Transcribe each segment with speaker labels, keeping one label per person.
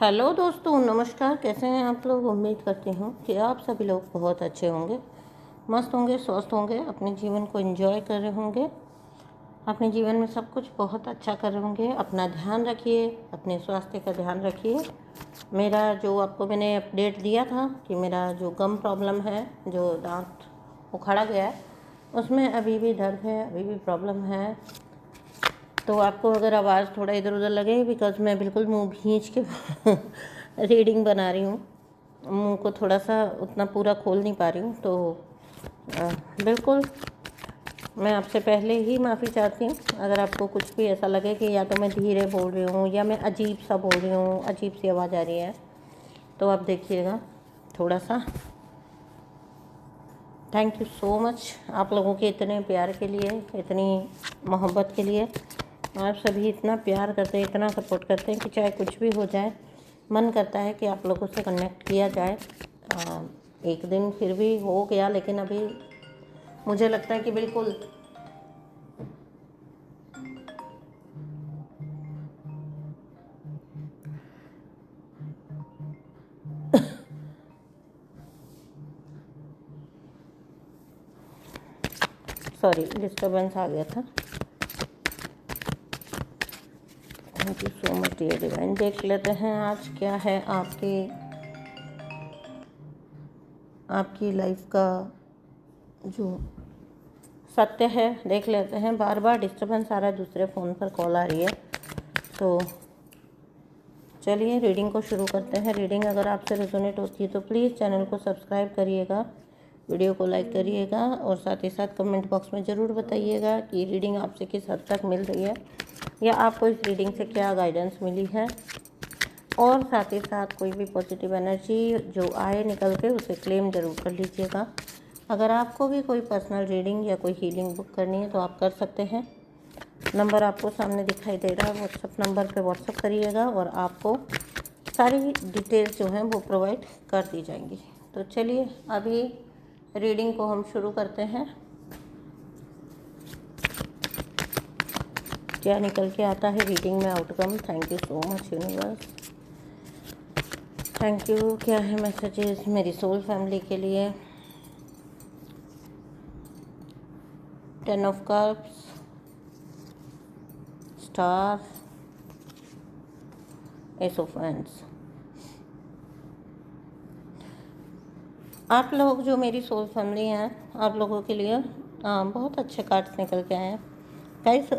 Speaker 1: Hello दोस्तों, नमस्कार। कैसे हैं आप लोग? उम्मीद करती हूँ कि आप सभी लोग बहुत अच्छे होंगे, मस्त होंगे, स्वस्थ होंगे, अपने जीवन को एंजॉय कर रहे होंगे, अपने जीवन में सब कुछ बहुत अच्छा कर रहे होंगे। अपना ध्यान रखिए, अपने स्वास्थ्य का ध्यान रखिए। मेरा जो आपको मैंने अपडेट दिया था कि मेरा जो गम प्रॉब्लम है, जो दांत उखड़ा गया है, उसमें अभी भी दर्द है, अभी भी प्रॉब्लम है। तो आपको अगर आवाज़ थोड़ा इधर उधर लगे, बिकॉज़ मैं बिल्कुल मुंह खींच के रीडिंग बना रही हूँ, मुंह को थोड़ा सा उतना पूरा खोल नहीं पा रही हूँ। तो बिल्कुल मैं आपसे पहले ही माफ़ी चाहती हूँ अगर आपको कुछ भी ऐसा लगे कि या तो मैं धीरे बोल रही हूँ या मैं अजीब सा बोल रही हूँ, अजीब सी आवाज़ आ रही है, तो आप देखिएगा थोड़ा सा। थैंक यू सो मच आप लोगों के इतने प्यार के लिए, इतनी मोहब्बत के लिए। आप सभी इतना प्यार करते हैं, इतना सपोर्ट करते हैं कि चाहे कुछ भी हो जाए, मन करता है कि आप लोगों से कनेक्ट किया जाए। एक दिन फिर भी हो गया, लेकिन अभी मुझे लगता है कि बिल्कुल सॉरी, डिस्टर्बेंस आ गया था। Thank you so much dear divine. देख लेते हैं आज क्या है आपकी लाइफ का जो सत्य है। देख लेते हैं। बार बार डिस्टर्बेंस आ रहा है, दूसरे फ़ोन पर कॉल आ रही है। तो चलिए रीडिंग को शुरू करते हैं। रीडिंग अगर आपसे रेजोनेट होती है तो प्लीज़ चैनल को सब्सक्राइब करिएगा, वीडियो को लाइक करिएगा और साथ ही साथ कमेंट बॉक्स में ज़रूर बताइएगा कि रीडिंग आपसे किस हद तक मिल रही है या आपको इस रीडिंग से क्या गाइडेंस मिली है। और साथ ही साथ कोई भी पॉजिटिव एनर्जी जो आए निकल के, उसे क्लेम ज़रूर कर लीजिएगा। अगर आपको भी कोई पर्सनल रीडिंग या कोई हीलिंग बुक करनी है तो आप कर सकते हैं। नंबर आपको सामने दिखाई दे रहा है, व्हाट्सएप नंबर पे व्हाट्सएप करिएगा और आपको सारी डिटेल्स जो हैं वो प्रोवाइड कर दी जाएंगी। तो चलिए अभी रीडिंग को हम शुरू करते हैं। क्या निकल के आता है रीडिंग में outcome? Thank you so much universe, thank you. क्या है मैसेजेस मेरी सोल फैमिली के लिए? 10 of cups, star, S of wands. आप लोग जो मेरी सोल फैमिली हैं, आप लोगों के लिए बहुत अच्छे कार्ड्स निकल के आए हैं गाइस।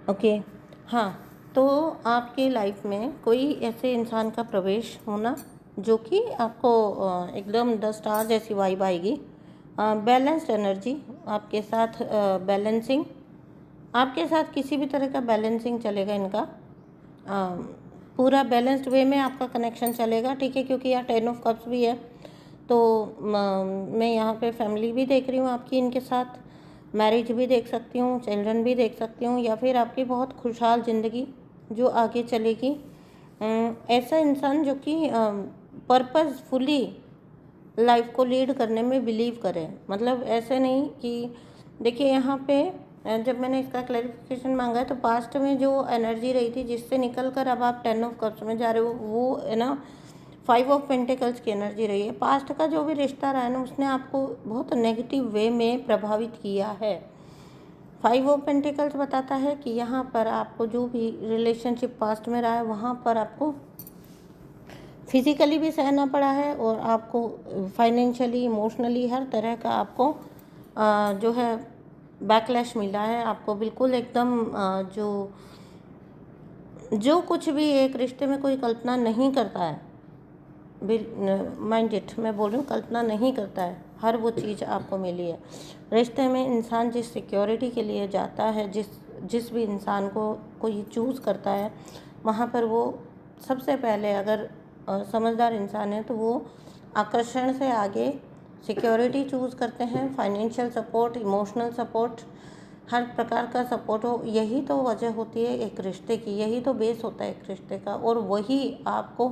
Speaker 1: ओके, हाँ, तो आपकी लाइफ में कोई ऐसे इंसान का प्रवेश होना जो कि आपको एकदम 10 स्टार जैसी वाइब आएगी। बैलेंस्ड एनर्जी आपके साथ, बैलेंसिंग आपके साथ किसी भी तरह का बैलेंसिंग चलेगा इनका। पूरा बैलेंस्ड वे में आपका कनेक्शन चलेगा, ठीक है, क्योंकि यहाँ 10 ऑफ कप्स भी है। तो मैं यहाँ पे फैमिली भी देख रही हूँ आपकी इनके साथ, मैरिज भी देख सकती हूँ, चिल्ड्रन भी देख सकती हूँ, या फिर आपकी बहुत खुशहाल ज़िंदगी जो आगे चलेगी। ऐसा इंसान जो कि पर्पसफुली लाइफ को लीड करने में बिलीव करे। मतलब ऐसे नहीं कि देखिए यहाँ पे जब मैंने इसका क्लैरिफिकेशन मांगा है तो पास्ट में जो एनर्जी रही थी जिससे निकल कर अब आप 10 ऑफ कप्स में जा रहे हो, वो है ना 5 ऑफ पेंटिकल्स की एनर्जी रही है। पास्ट का जो भी रिश्ता रहा है ना, उसने आपको बहुत नेगेटिव वे में प्रभावित किया है। 5 ऑफ पेंटिकल्स बताता है कि यहाँ पर आपको जो भी रिलेशनशिप पास्ट में रहा है, वहाँ पर आपको फिज़िकली भी सहना पड़ा है और आपको फाइनेंशियली, इमोशनली, हर तरह का आपको जो है बैकलैश मिला है। आपको बिल्कुल एकदम जो कुछ भी एक रिश्ते में कोई कल्पना नहीं करता है, माइंड इट, मैं बोल रही हूँ, कल्पना नहीं करता है, हर वो चीज़ आपको मिली है। रिश्ते में इंसान जिस सिक्योरिटी के लिए जाता है, जिस भी इंसान को कोई चूज़ करता है, वहाँ पर वो सबसे पहले अगर समझदार इंसान है तो वो आकर्षण से आगे सिक्योरिटी चूज़ करते हैं। फाइनेंशियल सपोर्ट, इमोशनल सपोर्ट, हर प्रकार का सपोर्ट हो, यही तो वजह होती है एक रिश्ते की, यही तो बेस होता है एक रिश्ते का। और वही आपको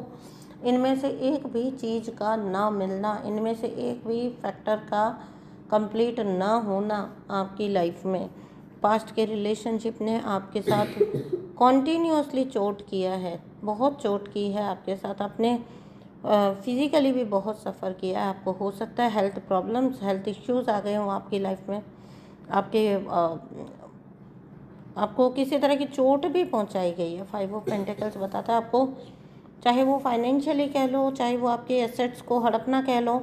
Speaker 1: इनमें से एक भी चीज़ का ना मिलना, इनमें से एक भी फैक्टर का कंप्लीट ना होना आपकी लाइफ में, पास्ट के रिलेशनशिप ने आपके साथ कॉन्टीन्यूअसली चोट किया है, बहुत चोट की है आपके साथ, आपने फिज़िकली भी बहुत सफ़र किया है। आपको हो सकता है हेल्थ प्रॉब्लम्स, हेल्थ इश्यूज़ आ गए हों आपकी लाइफ में, आपको किसी तरह की चोट भी पहुंचाई गई है। 5 ऑफ पेंटिकल्स बताता है आपको, चाहे वो फाइनेंशियली कह लो, चाहे वो आपके एसेट्स को हड़पना कह लो,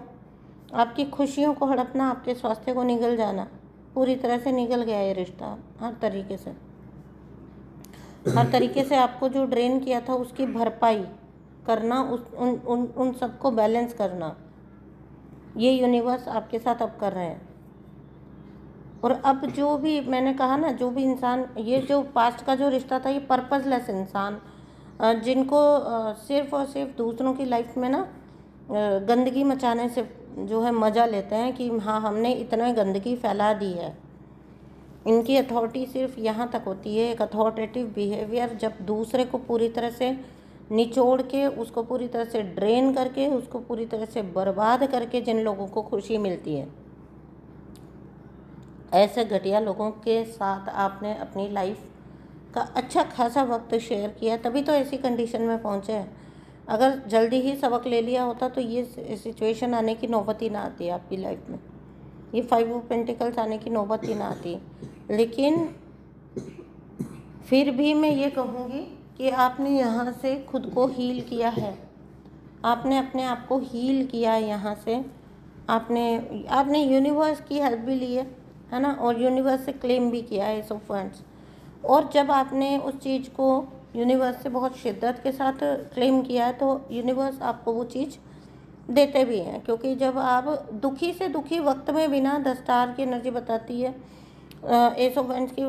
Speaker 1: आपकी खुशियों को हड़पना, आपके स्वास्थ्य को निगल जाना, पूरी तरह से निगल गया ये रिश्ता। हर तरीके से आपको जो ड्रेन किया था उसकी भरपाई करना, उन सबको बैलेंस करना, ये यूनिवर्स आपके साथ अब कर रहे हैं। और अब जो भी मैंने कहा ना, जो भी इंसान, ये जो पास्ट का जो रिश्ता था, ये पर्पसलेस इंसान, जिनको सिर्फ और सिर्फ दूसरों की लाइफ में ना गंदगी मचाने से जो है मज़ा लेते हैं कि हाँ हमने इतना गंदगी फैला दी है। इनकी अथॉरिटी सिर्फ यहाँ तक होती है, एक अथॉरिटेटिव बिहेवियर, जब दूसरे को पूरी तरह से निचोड़ के, उसको पूरी तरह से ड्रेन करके, उसको पूरी तरह से बर्बाद करके जिन लोगों को खुशी मिलती है, ऐसे घटिया लोगों के साथ आपने अपनी लाइफ का अच्छा खासा वक्त शेयर किया, तभी तो ऐसी कंडीशन में पहुँचे हैं। अगर जल्दी ही सबक ले लिया होता तो ये सिचुएशन आने की नौबत ही ना आती आपकी लाइफ में, ये 5 ऑफ पेंटिकल्स आने की नौबत ही ना आती। लेकिन फिर भी मैं ये कहूँगी कि आपने यहाँ से खुद को हील किया है, आपने अपने आप को हील किया है यहाँ से, आपने यूनिवर्स की हेल्प भी ली है ना, और यूनिवर्स से क्लेम भी किया है सो फंड्स। और जब आपने उस चीज़ को यूनिवर्स से बहुत शिद्दत के साथ क्लेम किया है तो यूनिवर्स आपको वो चीज़ देते भी हैं। क्योंकि जब आप दुखी से दुखी वक्त में भी ना, 10 स्टार की एनर्जी बताती है, एस ऑफ वैंड्स की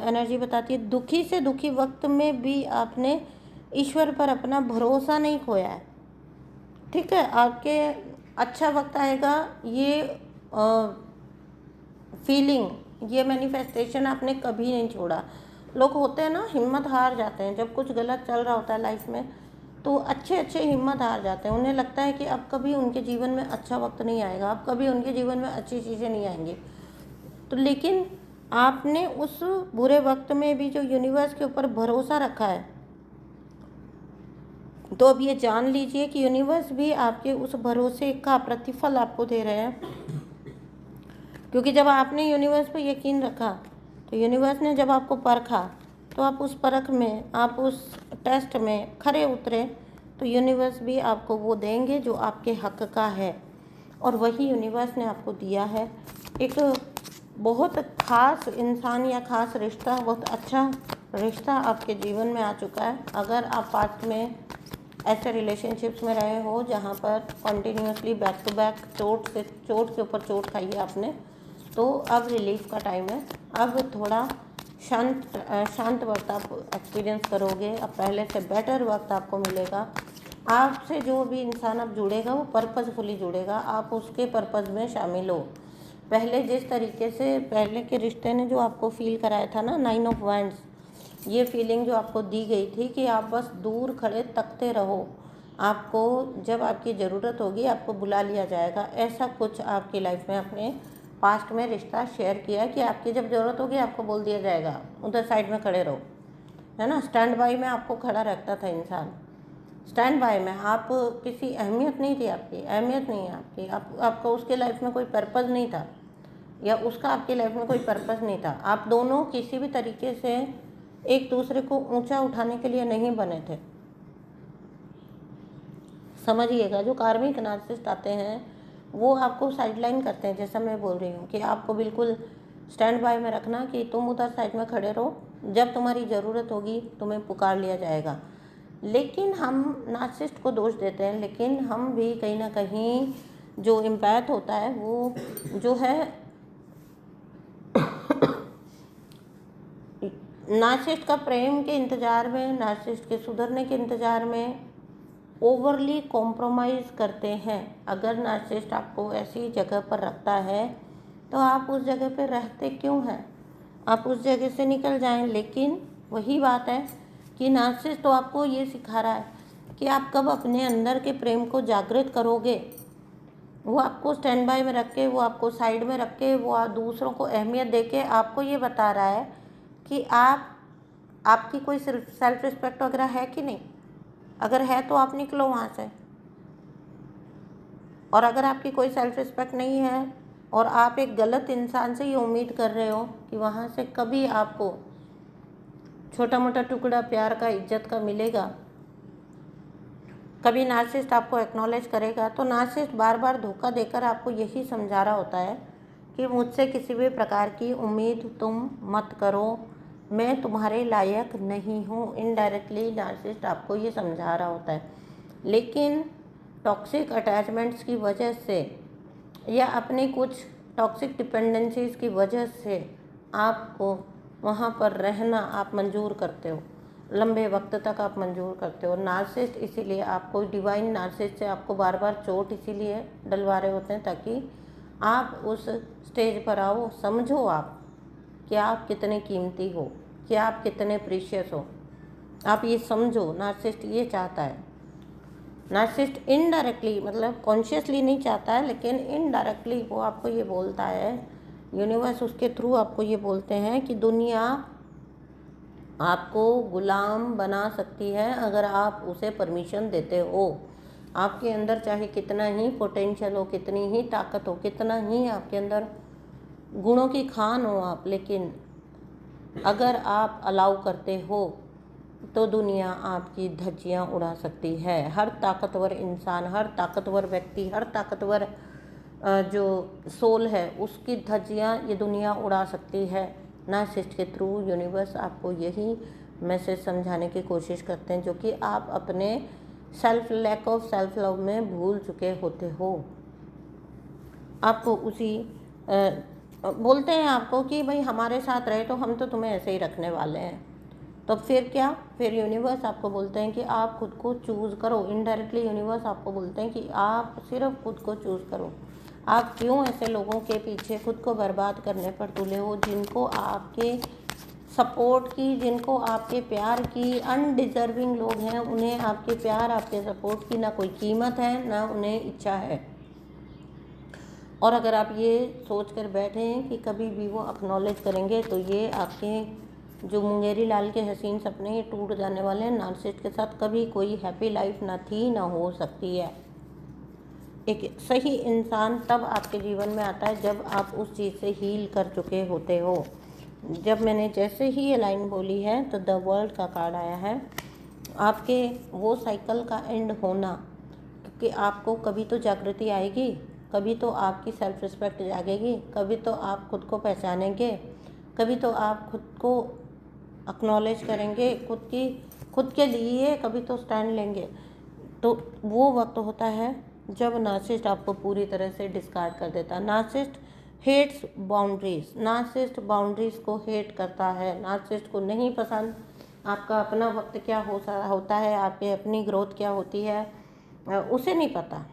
Speaker 1: एनर्जी बताती है, दुखी से दुखी वक्त में भी आपने ईश्वर पर अपना भरोसा नहीं खोया है। ठीक है, आपके अच्छा वक्त आएगा, ये फीलिंग, ये मैनिफेस्टेशन आपने कभी नहीं छोड़ा। लोग होते हैं ना, हिम्मत हार जाते हैं जब कुछ गलत चल रहा होता है लाइफ में, तो अच्छे हिम्मत हार जाते हैं। उन्हें लगता है कि अब कभी उनके जीवन में अच्छा वक्त नहीं आएगा, अब कभी उनके जीवन में अच्छी चीज़ें नहीं आएंगी। तो लेकिन आपने उस बुरे वक्त में भी जो यूनिवर्स के ऊपर भरोसा रखा है, तो अब ये जान लीजिए कि यूनिवर्स भी आपके उस भरोसे का प्रतिफल आपको दे रहे हैं। क्योंकि जब आपने यूनिवर्स पर यकीन रखा, तो यूनिवर्स ने जब आपको परखा, तो आप उस परख में, आप उस टेस्ट में खरे उतरे, तो यूनिवर्स भी आपको वो देंगे जो आपके हक का है। और वही यूनिवर्स ने आपको दिया है। एक बहुत ख़ास इंसान या ख़ास रिश्ता, बहुत अच्छा रिश्ता आपके जीवन में आ चुका है। अगर आप पास्ट में ऐसे रिलेशनशिप्स में रहे हो जहाँ पर कॉन्टीन्यूसली बैक टू बैक चोट के ऊपर चोट खाई है आपने, तो अब रिलीफ का टाइम है। अब थोड़ा शांत वक्त आप एक्सपीरियंस करोगे, अब पहले से बेटर वक्त आपको मिलेगा। आपसे जो भी इंसान अब जुड़ेगा वो पर्पसफुली जुड़ेगा, आप उसके पर्पस में शामिल हो। पहले जिस तरीके से पहले के रिश्ते ने जो आपको फील कराया था ना, 9 ऑफ वैंड्स, ये फीलिंग जो आपको दी गई थी कि आप बस दूर खड़े तकते रहो, आपको जब आपकी ज़रूरत होगी आपको बुला लिया जाएगा, ऐसा कुछ आपकी लाइफ में अपने पास्ट में रिश्ता शेयर किया कि आपकी जब ज़रूरत होगी आपको बोल दिया जाएगा उधर साइड में खड़े रहो, है ना। स्टैंड बाई में आपको खड़ा रखता था इंसान, स्टैंड बाय में। आप किसी अहमियत नहीं थी, आपकी अहमियत नहीं है आपकी, आपका उसके लाइफ में कोई पर्पज़ नहीं था, या उसका आपकी लाइफ में कोई पर्पज़ नहीं था। आप दोनों किसी भी तरीके से एक दूसरे को ऊंचा उठाने के लिए नहीं बने थे। समझिएगा, जो कार्मिक नार्सिसिस्ट आते हैं वो आपको साइडलाइन करते हैं, जैसा मैं बोल रही हूँ कि आपको बिल्कुल स्टैंड बाय में रखना कि तुम उधर साइड में खड़े रहो, जब तुम्हारी ज़रूरत होगी तुम्हें पुकार लिया जाएगा। लेकिन हम नार्सिसिस्ट को दोष देते हैं, लेकिन हम भी कहीं ना कहीं जो इम्पैथ होता है वो जो है नार्सिसिस्ट का प्रेम के इंतज़ार में, नार्सिसिस्ट के सुधरने के इंतज़ार में ओवरली कॉम्प्रोमाइज़ करते हैं। अगर नार्सिसिस्ट आपको ऐसी जगह पर रखता है तो आप उस जगह पर रहते क्यों हैं, आप उस जगह से निकल जाएं। लेकिन वही बात है कि नार्सिसिस्ट तो आपको ये सिखा रहा है कि आप कब अपने अंदर के प्रेम को जागृत करोगे। वो आपको स्टैंड बाय में रख के, वो आपको साइड में रख के, वो दूसरों को अहमियत दे के आपको ये बता रहा है कि आपकी कोई सेल्फ रिस्पेक्ट वगैरह है कि नहीं। अगर है तो आप निकलो वहाँ से, और अगर आपकी कोई सेल्फ रिस्पेक्ट नहीं है और आप एक गलत इंसान से ये उम्मीद कर रहे हो कि वहाँ से कभी आपको छोटा मोटा टुकड़ा प्यार का, इज्जत का मिलेगा, कभी नार्सिसिस्ट आपको एक्नॉलेज करेगा, तो नार्सिसिस्ट बार बार धोखा देकर आपको यही समझा रहा होता है कि मुझसे किसी भी प्रकार की उम्मीद तुम मत करो, मैं तुम्हारे लायक नहीं हूँ। इनडायरेक्टली नार्सिसिस्ट आपको ये समझा रहा होता है। लेकिन टॉक्सिक अटैचमेंट्स की वजह से या अपनी कुछ टॉक्सिक डिपेंडेंसीज की वजह से आपको वहाँ पर रहना आप मंजूर करते हो, लंबे वक्त तक आप मंजूर करते हो। नार्सिसिस्ट इसीलिए आपको, डिवाइन नार्सिसिस्ट से आपको बार बार चोट इसीलिए डलवा रहे होते हैं ताकि आप उस स्टेज पर आओ, समझो आप कि आप कितने कीमती हो, कि आप कितने प्रीशियस हो। आप ये समझो, नार्सिसिस्ट ये चाहता है। नार्सिसिस्ट इनडायरेक्टली, मतलब कॉन्शियसली नहीं चाहता है, लेकिन इनडायरेक्टली वो आपको ये बोलता है, यूनिवर्स उसके थ्रू आपको ये बोलते हैं कि दुनिया आपको गुलाम बना सकती है अगर आप उसे परमिशन देते हो। आपके अंदर चाहे कितना ही पोटेंशियल हो, कितनी ही ताकत हो, कितना ही आपके अंदर गुणों की खान हो आप, लेकिन अगर आप अलाउ करते हो तो दुनिया आपकी धज्जियां उड़ा सकती है। हर ताकतवर इंसान, हर ताकतवर व्यक्ति, हर ताकतवर जो सोल है, उसकी धज्जियां ये दुनिया उड़ा सकती है। नार्सिसिस्ट के थ्रू यूनिवर्स आपको यही मैसेज समझाने की कोशिश करते हैं, जो कि आप अपने लैक ऑफ सेल्फ लव में भूल चुके होते हो। आपको उसी बोलते हैं आपको कि भाई हमारे साथ रहे तो हम तो तुम्हें ऐसे ही रखने वाले हैं। तो फिर क्या, फिर यूनिवर्स आपको बोलते हैं कि आप खुद को चूज़ करो। इनडायरेक्टली यूनिवर्स आपको बोलते हैं कि आप सिर्फ खुद को चूज़ करो। आप क्यों ऐसे लोगों के पीछे खुद को बर्बाद करने पर तुले हो, जिनको आपके सपोर्ट की, जिनको आपके प्यार की, अनडिजर्विंग लोग हैं, उन्हें आपके प्यार, आपके सपोर्ट की ना कोई कीमत है, ना उन्हें इच्छा है। और अगर आप ये सोच कर बैठे हैं कि कभी भी वो एक्नॉलेज करेंगे तो ये आपके जो मुंगेरी लाल के हसीन सपने ये टूट जाने वाले हैं। नार्सिसिस्ट के साथ कभी कोई हैप्पी लाइफ ना थी, ना हो सकती है। एक सही इंसान तब आपके जीवन में आता है जब आप उस चीज़ से हील कर चुके होते हो। जब मैंने जैसे ही ये लाइन बोली है तो द वर्ल्ड का कार्ड आया है, आपके वो साइकिल का एंड होना, क्योंकि आपको कभी तो जागृति आएगी, कभी तो आपकी सेल्फ रिस्पेक्ट जागेगी, कभी तो आप खुद को पहचानेंगे, कभी तो आप खुद को एक्नॉलेज करेंगे, खुद के लिए कभी तो स्टैंड लेंगे। तो वो वक्त होता है जब नार्सिसिस्ट आपको पूरी तरह से डिस्कार्ड कर देता है। Narcissist hates boundaries, narcissist boundaries को हेट करता है। नार्सिसिस्ट को नहीं पसंद आपका अपना वक्त क्या होता है, आपकी अपनी ग्रोथ क्या होती है, उसे नहीं पता।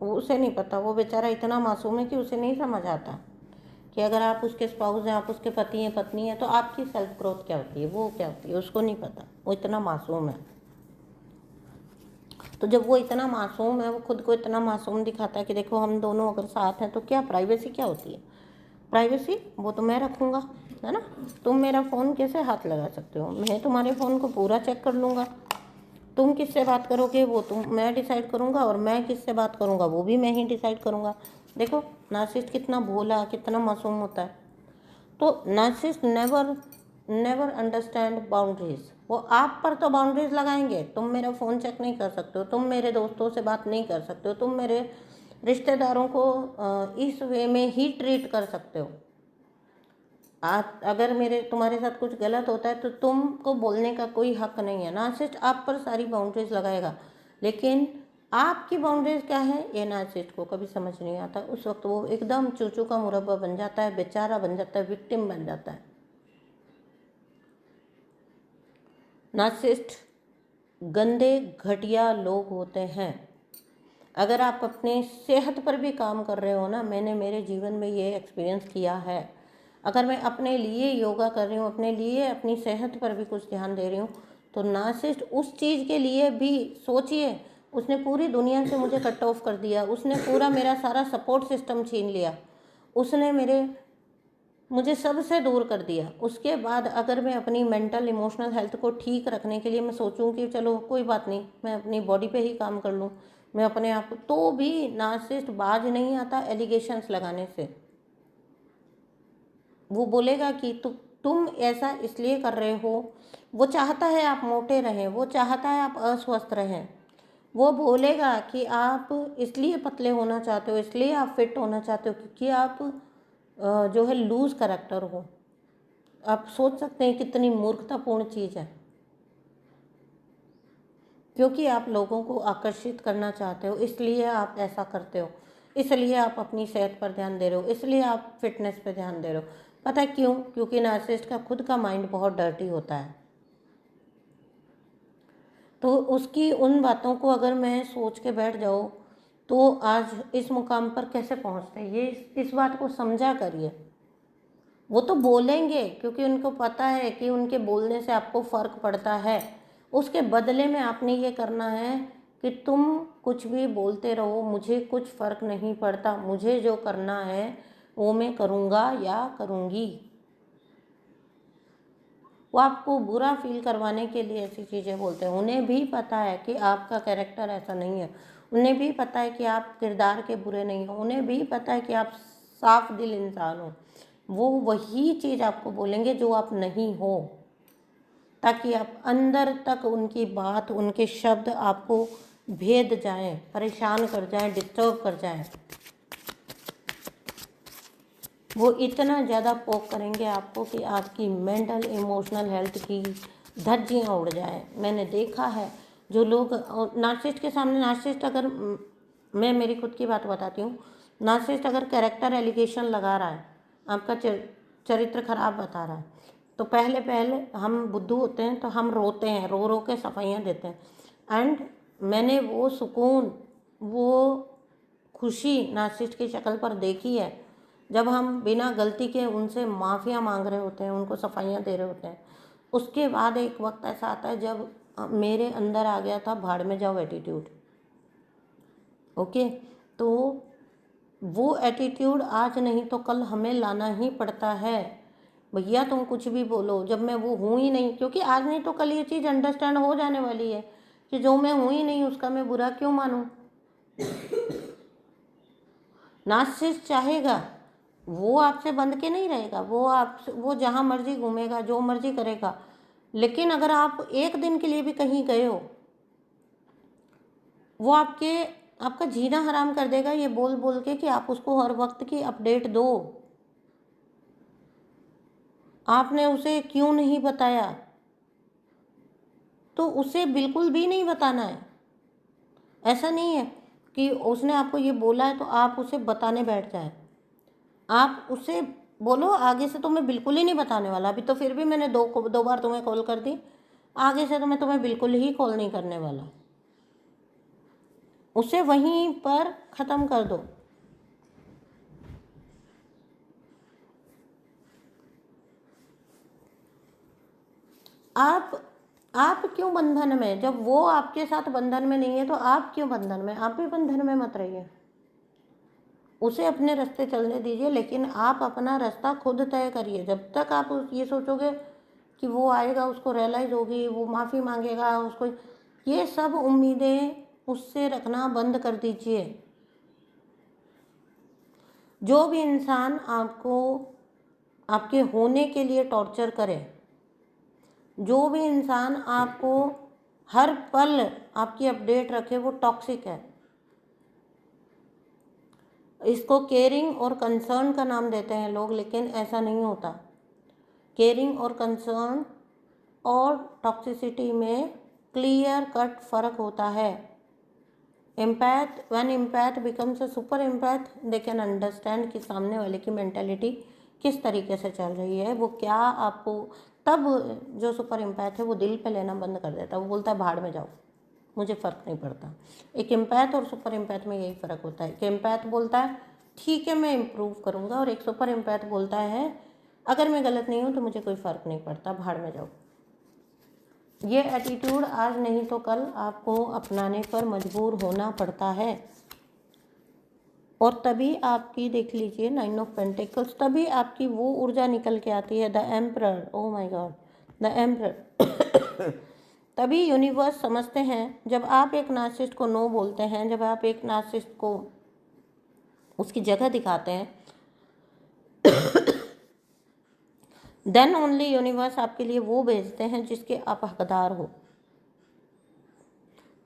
Speaker 1: उसे नहीं पता, वो बेचारा इतना मासूम है कि उसे नहीं समझ आता कि अगर आप उसके स्पाउस हैं, आप उसके पति हैं, पत्नी हैं, तो आपकी सेल्फ ग्रोथ क्या होती है, वो क्या होती है, उसको नहीं पता। वो इतना मासूम है। तो जब वो इतना मासूम है, वो खुद को इतना मासूम दिखाता है कि देखो हम दोनों अगर साथ हैं तो क्या प्राइवेसी क्या होती है। प्राइवेसी वो तो मैं रखूँगा, है ना। तुम मेरा फ़ोन कैसे हाथ लगा सकते हो, मैं तुम्हारे फ़ोन को पूरा चेक कर लूँगा। तुम किससे बात करोगे वो मैं डिसाइड करूँगा, और मैं किससे बात करूँगा वो भी मैं ही डिसाइड करूँगा। देखो नार्सिसिस्ट कितना भोला, कितना मासूम होता है। तो नार्सिसिस्ट नेवर अंडरस्टैंड बाउंड्रीज। वो आप पर तो बाउंड्रीज लगाएंगे, तुम मेरा फ़ोन चेक नहीं कर सकते हो, तुम मेरे दोस्तों से बात नहीं कर सकते हो, तुम मेरे रिश्तेदारों को इस वे में ही ट्रीट कर सकते हो। अगर तुम्हारे साथ कुछ गलत होता है तो तुमको बोलने का कोई हक नहीं है। नार्सिसिस्ट आप पर सारी बाउंड्रीज लगाएगा, लेकिन आपकी बाउंड्रीज क्या है ये नार्सिसिस्ट को कभी समझ नहीं आता। उस वक्त वो एकदम चूचू का मुरब्बा बन जाता है, बेचारा बन जाता है, विक्टिम बन जाता है। नार्सिसिस्ट गंदे घटिया लोग होते हैं। अगर आप अपने सेहत पर भी काम कर रहे हो ना, मैंने मेरे जीवन में ये एक्सपीरियंस किया है, अगर मैं अपने लिए योगा कर रही हूँ, अपने लिए अपनी सेहत पर भी कुछ ध्यान दे रही हूँ, तो नार्सिसिस्ट उस चीज़ के लिए भी सोचिए, उसने पूरी दुनिया से मुझे कट ऑफ कर दिया, उसने पूरा मेरा सारा सपोर्ट सिस्टम छीन लिया, उसने मुझे सबसे दूर कर दिया। उसके बाद अगर मैं अपनी मेंटल इमोशनल हेल्थ को ठीक रखने के लिए मैं सोचूं कि चलो कोई बात नहीं, मैं अपनी बॉडी पे ही काम कर लूं, मैं अपने आप को, तो भी नार्सिसिस्ट बाज नहीं आता एलिगेशंस लगाने से। वो बोलेगा कि तुम ऐसा इसलिए कर रहे हो, वो चाहता है आप मोटे रहें, वो चाहता है आप अस्वस्थ रहें, वो बोलेगा कि आप इसलिए पतले होना चाहते हो, इसलिए आप फिट होना चाहते हो क्योंकि आप जो है लूज करेक्टर हो। आप सोच सकते हैं कितनी मूर्खतापूर्ण चीज़ है। क्योंकि आप लोगों को आकर्षित करना चाहते हो इसलिए आप ऐसा करते हो, इसलिए आप अपनी सेहत पर ध्यान दे रहे हो, इसलिए आप फिटनेस पर ध्यान दे रहे हो। पता है क्यों? क्योंकि नार्सिसिस्ट का खुद का माइंड बहुत डर्टी होता है। तो उसकी उन बातों को अगर मैं सोच के बैठ जाऊँ तो आज इस मुकाम पर कैसे पहुँचते, ये इस बात को समझा करिए। वो तो बोलेंगे क्योंकि उनको पता है कि उनके बोलने से आपको फ़र्क पड़ता है। उसके बदले में आपने ये करना है कि तुम कुछ भी बोलते रहो, मुझे कुछ फ़र्क नहीं पड़ता, मुझे जो करना है वो मैं करूँगा या करूँगी। वो आपको बुरा फील करवाने के लिए ऐसी चीज़ें बोलते हैं। उन्हें भी पता है कि आपका कैरेक्टर ऐसा नहीं है, उन्हें भी पता है कि आप किरदार के बुरे नहीं हो, उन्हें भी पता है कि आप साफ दिल इंसान हो। वो वही चीज़ आपको बोलेंगे जो आप नहीं हो, ताकि आप अंदर तक उनकी बात, उनके शब्द आपको भेद जाएं, परेशान कर जाएं, डिस्टर्ब कर जाएं। वो इतना ज़्यादा पोक करेंगे आपको कि आपकी मेंटल इमोशनल हेल्थ की धज्जियाँ उड़ जाए। मैंने देखा है जो लोग नार्सिसिस्ट के सामने, नार्सिसिस्ट अगर मैं मेरी खुद की बात बताती हूँ, नार्सिसिस्ट अगर कैरेक्टर एलिगेशन लगा रहा है, आपका चरित्र खराब बता रहा है, तो पहले हम बुद्धू होते हैं तो हम रोते हैं, रो रो के सफाइयाँ देते हैं। एंड मैंने वो सुकून, वो खुशी नार्सिसिस्ट की शक्ल पर देखी है जब हम बिना गलती के उनसे माफ़िया मांग रहे होते हैं, उनको सफाइयाँ दे रहे होते हैं। उसके बाद एक वक्त ऐसा आता है जब मेरे अंदर आ गया था भाड़ में जाओ एटीट्यूड। ओके, तो वो एटीट्यूड आज नहीं तो कल हमें लाना ही पड़ता है। भैया तुम कुछ भी बोलो, जब मैं वो हूँ ही नहीं, क्योंकि आज नहीं तो कल ये चीज़ अंडरस्टैंड हो जाने वाली है कि जो मैं हूँ ही नहीं उसका मैं बुरा क्यों मानूँ। नार्सिसिस्ट चाहेगा, वो आपसे बंध के नहीं रहेगा, वो जहाँ मर्जी घूमेगा, जो मर्जी करेगा। लेकिन अगर आप एक दिन के लिए भी कहीं गए हो, वो आपका जीना हराम कर देगा ये बोल बोल के कि आप उसको हर वक्त की अपडेट दो। आपने उसे क्यों नहीं बताया, तो उसे बिल्कुल भी नहीं बताना है। ऐसा नहीं है कि उसने आपको ये बोला है तो आप उसे बताने बैठ जाए। आप उसे बोलो आगे से तो मैं बिल्कुल ही नहीं बताने वाला, अभी तो फिर भी मैंने दो बार तुम्हें कॉल कर दी, आगे से तो मैं तुम्हें बिल्कुल ही कॉल नहीं करने वाला। उसे वहीं पर ख़त्म कर दो। आप क्यों बंधन में, जब वो आपके साथ बंधन में नहीं है तो आप क्यों बंधन में? आप भी बंधन में मत रहिए, उसे अपने रास्ते चलने दीजिए, लेकिन आप अपना रास्ता खुद तय करिए। जब तक आप ये सोचोगे कि वो आएगा, उसको रियलाइज़ होगी, वो माफ़ी मांगेगा, उसको, ये सब उम्मीदें उससे रखना बंद कर दीजिए। जो भी इंसान आपको आपके होने के लिए टॉर्चर करे, जो भी इंसान आपको हर पल आपकी अपडेट रखे, वो टॉक्सिक है। इसको केयरिंग और कंसर्न का नाम देते हैं लोग, लेकिन ऐसा नहीं होता। केयरिंग और कंसर्न और टॉक्सिसिटी में क्लियर कट फ़र्क होता है। When empath becomes a super empath, they can understand कि सामने वाले की मेंटालिटी किस तरीके से चल रही है, वो क्या आपको, तब जो सुपर एम्पैथ है वो दिल पे लेना बंद कर देता है। वो बोलता है भाड़ में जाओ, मुझे फ़र्क नहीं पड़ता। एक एम्पैथ और सुपर एम्पैथ में यही फ़र्क होता है कि एम्पैथ बोलता है ठीक है मैं इम्प्रूव करूँगा, और एक सुपर एम्पैथ बोलता है अगर मैं गलत नहीं हूँ तो मुझे कोई फ़र्क नहीं पड़ता, भाड़ में जाओ। ये एटीट्यूड आज नहीं तो कल आपको अपनाने पर मजबूर होना पड़ता है। और तभी आपकी देख लीजिए 9 ऑफ पेंटिकल्स, तभी आपकी वो ऊर्जा निकल के आती है, the emperor, oh my God, the emperor. तभी यूनिवर्स समझते हैं जब आप एक नार्सिसिस्ट को नो बोलते हैं, जब आप एक नार्सिसिस्ट को उसकी जगह दिखाते हैं, देन ओनली यूनिवर्स आपके लिए वो भेजते हैं जिसके आप हकदार हो,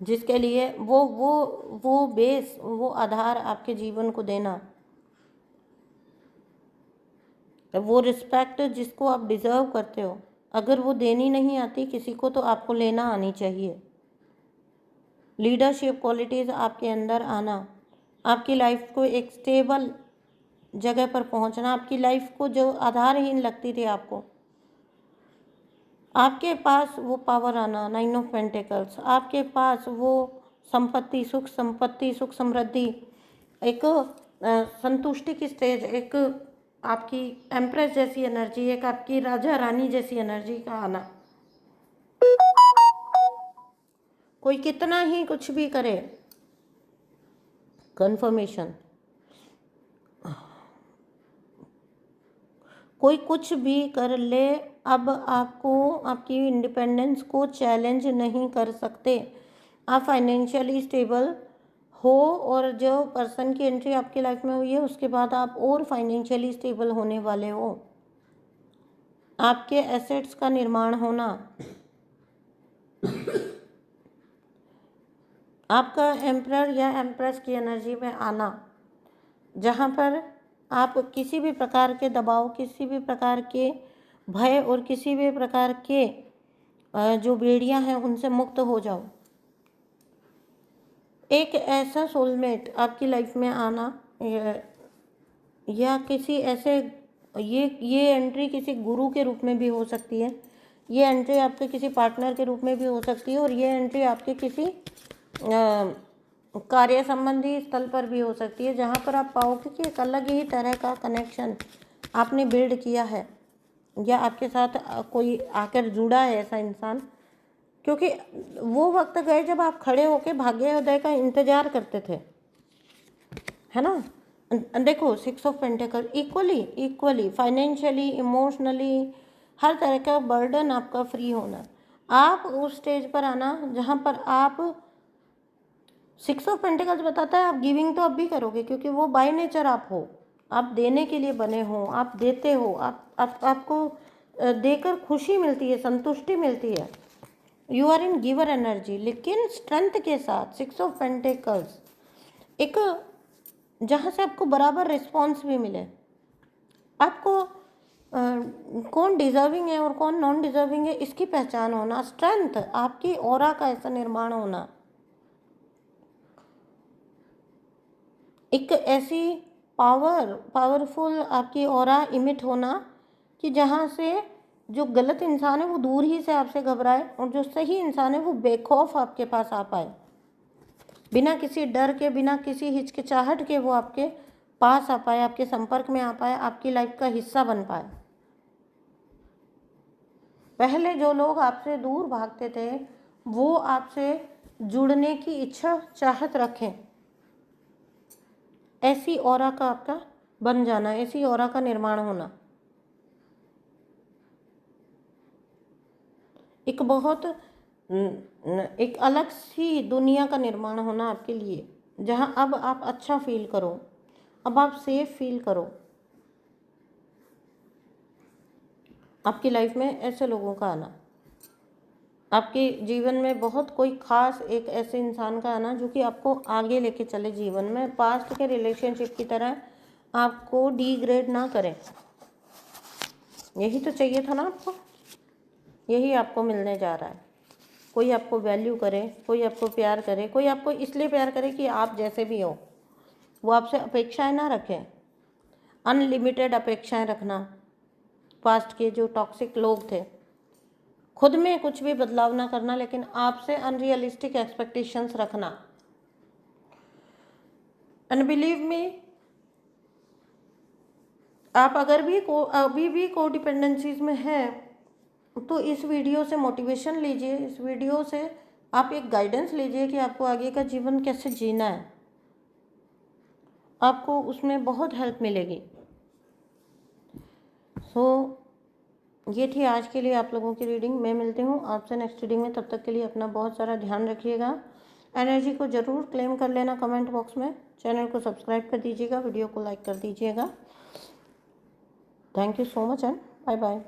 Speaker 1: जिसके लिए वो बेस, वो आधार आपके जीवन को देना, वो रिस्पेक्ट जिसको आप डिज़र्व करते हो, अगर वो देनी नहीं आती किसी को तो आपको लेना आनी चाहिए। लीडरशिप क्वालिटीज़ आपके अंदर आना, आपकी लाइफ को एक स्टेबल जगह पर पहुंचना, आपकी लाइफ को जो आधारहीन लगती थी आपको, आपके पास वो पावर आना, 9 ऑफ पेंटिकल्स, आपके पास वो संपत्ति, सुख समृद्धि, एक संतुष्टि की स्टेज, एक आपकी एम्प्रेस जैसी एनर्जी, एक आपकी राजा रानी जैसी एनर्जी का आना। कोई कितना ही कुछ भी करे, कंफर्मेशन, कोई कुछ भी कर ले, अब आपको आपकी इंडिपेंडेंस को चैलेंज नहीं कर सकते। आप फाइनेंशियली स्टेबल हो, और जो पर्सन की एंट्री आपकी लाइफ में हुई है उसके बाद आप और फाइनेंशियली स्टेबल होने वाले हो, आपके एसेट्स का निर्माण होना, आपका एम्परर या एम्प्रेस की एनर्जी में आना, जहाँ पर आप किसी भी प्रकार के दबाव, किसी भी प्रकार के भय और किसी भी प्रकार के जो बेड़ियां हैं उनसे मुक्त हो जाओ। एक ऐसा सोलमेट आपकी लाइफ में आना, या किसी ऐसे, ये एंट्री किसी गुरु के रूप में भी हो सकती है, ये एंट्री आपके किसी पार्टनर के रूप में भी हो सकती है, और ये एंट्री आपके किसी कार्य संबंधी स्थल पर भी हो सकती है, जहाँ पर आप पाओगे कि एक अलग ही तरह का कनेक्शन आपने बिल्ड किया है, या आपके साथ कोई आकर जुड़ा है ऐसा इंसान, क्योंकि वो वक्त गए जब आप खड़े होकर भाग्योदय का इंतजार करते थे, है ना। देखो 6 of pentacle, equally financially, emotionally, हर तरह का बर्डन आपका फ्री होना, आप उस स्टेज पर आना जहाँ पर आप, 6 ऑफ पेंटिकल्स बताता है आप गिविंग तो अब भी करोगे, क्योंकि वो बाय नेचर आप हो, आप देने के लिए बने हो, आप देते हो, आपको देकर खुशी मिलती है, संतुष्टि मिलती है, you are in giver energy, लेकिन स्ट्रेंथ के साथ। 6 ऑफ पेंटिकल्स एक, जहाँ से आपको बराबर रिस्पॉन्स भी मिले, आपको कौन डिजर्विंग है और कौन नॉन डिजर्विंग है इसकी पहचान होना, स्ट्रेंथ, आपकी ऑरा का ऐसा निर्माण होना, एक ऐसी पावरफुल आपकी ऑरा इमिट होना कि जहाँ से जो गलत इंसान है वो दूर ही से आपसे घबराए, और जो सही इंसान है वो बेखौफ आपके पास आ पाए, बिना किसी डर के, बिना किसी हिचकिचाहट के वो आपके पास आ पाए, आपके संपर्क में आ पाए, आपकी लाइफ का हिस्सा बन पाए। पहले जो लोग आपसे दूर भागते थे वो आपसे जुड़ने की इच्छा चाहत रखें, ऐसी ऑरा का आपका बन जाना, ऐसी ऑरा का निर्माण होना, एक बहुत एक अलग सी दुनिया का निर्माण होना आपके लिए, जहां अब आप अच्छा फील करो, अब आप सेफ फील करो। आपकी लाइफ में ऐसे लोगों का आना, आपके जीवन में बहुत कोई खास एक ऐसे इंसान का आना जो कि आपको आगे लेके चले जीवन में, पास्ट के रिलेशनशिप की तरह आपको डिग्रेड ना करे। यही तो चाहिए था ना आपको, यही आपको मिलने जा रहा है। कोई आपको वैल्यू करे, कोई आपको प्यार करे, कोई आपको इसलिए प्यार करे कि आप जैसे भी हो, वो आपसे अपेक्षाएं ना रखें, अनलिमिटेड अपेक्षाएं रखना। पास्ट के जो टॉक्सिक लोग थे, खुद में कुछ भी बदलाव ना करना, लेकिन आपसे अनरियलिस्टिक एक्सपेक्टेशंस रखना। एंड बिलीव मी, आप अगर भी अभी भी को डिपेंडेंसीज में हैं तो इस वीडियो से मोटिवेशन लीजिए, इस वीडियो से आप एक गाइडेंस लीजिए कि आपको आगे का जीवन कैसे जीना है। आपको उसमें बहुत हेल्प मिलेगी। सो ये थी आज के लिए आप लोगों की रीडिंग। मैं मिलती हूँ आपसे नेक्स्ट रीडिंग में। तब तक के लिए अपना बहुत सारा ध्यान रखिएगा। एनर्जी को ज़रूर क्लेम कर लेना कमेंट बॉक्स में। चैनल को सब्सक्राइब कर दीजिएगा, वीडियो को लाइक कर दीजिएगा। Thank you so much and bye bye.